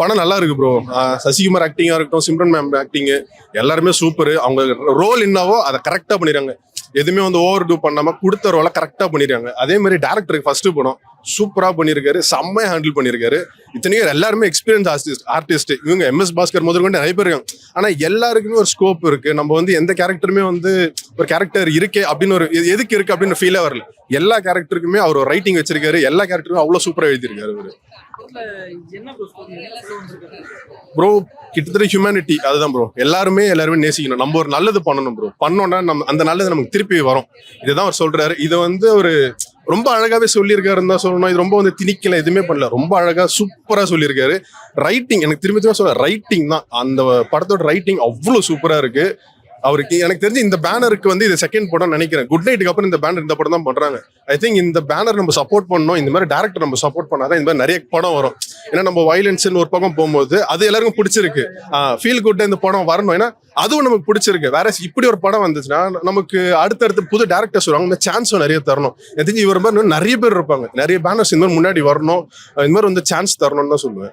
படம் நல்லா இருக்கு ப்ரோ. சசிகுமார் ஆக்டிங்கா இருக்கட்டும், சிம்ரன் மேம் ஆக்டிங் எல்லாருமே சூப்பர். அவங்க ரோல் என்னவோ அதை கரெக்டா பண்ணிடுறாங்க. எதுவுமே வந்து ஓவர் டூ பண்ணாம கொடுத்த ரோலை கரெக்டா பண்ணிருக்காங்க. அதே மாதிரி டேரக்டருக்கு ஃபர்ஸ்ட் படம் சூப்பரா பண்ணிருக்காரு, செம்மையா ஹேண்டில் பண்ணிருக்காரு. இத்தனைக்கும் எல்லாருமே எக்ஸ்பீரியன்ஸ் ஆர்டிஸ்ட். இவங்க MS பாஸ்கர் முதற்கொண்டு நிறைய பேர் இருக்காங்க. ஆனா எல்லாருக்குமே ஒரு ஸ்கோப் இருக்கு. நம்ம வந்து எந்த கேரக்டருமே வந்து ஒரு கேரக்டர் இருக்கே அப்படின்னு ஒரு எதுக்கு இருக்கு அப்படின்னு ஃபீலே வரல. எல்லா கேரக்டருக்குமே அவர் ஒரு ரைட்டிங் வச்சிருக்காரு. எல்லா கேரக்டருக்கும் அவ்வளவு சூப்பரா எழுதியிருக்காரு அவரு. ப்ரோ கிட்டத்தட்ட ஹியூமனிட்டி அதுதான் ப்ரோ. எல்லாருமே நேசிக்கணும். நம்ம ஒரு நல்லது பண்ணணும் ப்ரோ. பண்ணோம்னா நம்ம அந்த நல்லது நமக்கு திருப்பி வரும். இதுதான் அவர் சொல்றாரு. இதை வந்து ஒரு ரொம்ப அழகாவே சொல்லியிருக்காருன்னு தான் சொல்லணும். இது ரொம்ப வந்து திணிக்கல, எதுவுமே பண்ணல. ரொம்ப அழகா சூப்பரா சொல்லியிருக்காரு. ரைட்டிங் எனக்கு திரும்பி சொல்ல ரைட்டிங் தான். அந்த படத்தோட ரைட்டிங் அவ்வளவு சூப்பரா இருக்கு. அவருக்கு எனக்கு தெரிஞ்சு இந்த பேனருக்கு வந்து இது செகண்ட் படம் நினைக்கிறேன். குட் நைட்டுக்கு அப்புறம் இந்த பேனர் இந்த படம் தான் பண்றாங்க. ஐ திங்க் இந்த பேனர் நம்ம சப்போர்ட் பண்ணணும். இந்த மாதிரி டேரக்டர் நம்ம சப்போர்ட் பண்ணாதான் இந்த மாதிரி நிறைய படம் வரும். ஏன்னா நம்ம வயலன்ஸ்னு ஒரு பக்கம் போகும்போது அது எல்லாருக்கும் பிடிச்சிருக்கு. ஃபீல் குட் இந்த படம் வரணும். ஏன்னா அதுவும் நமக்கு பிடிச்சிருக்கு. வேற இப்படி ஒரு படம் வந்துச்சுன்னா நமக்கு அடுத்தடுத்து புது டேரக்டர்ஸ் வருவாங்க. இந்த சான்ஸும் நிறைய தரணும். எனக்கு தெரிஞ்சு இவர் மாதிரி நிறைய பேர் இருப்பாங்க. நிறைய பேனர்ஸ் இந்த மாதிரி முன்னாடி வரணும். இந்த மாதிரி வந்து சான்ஸ் தரணும்னு தான் சொல்லுவேன்.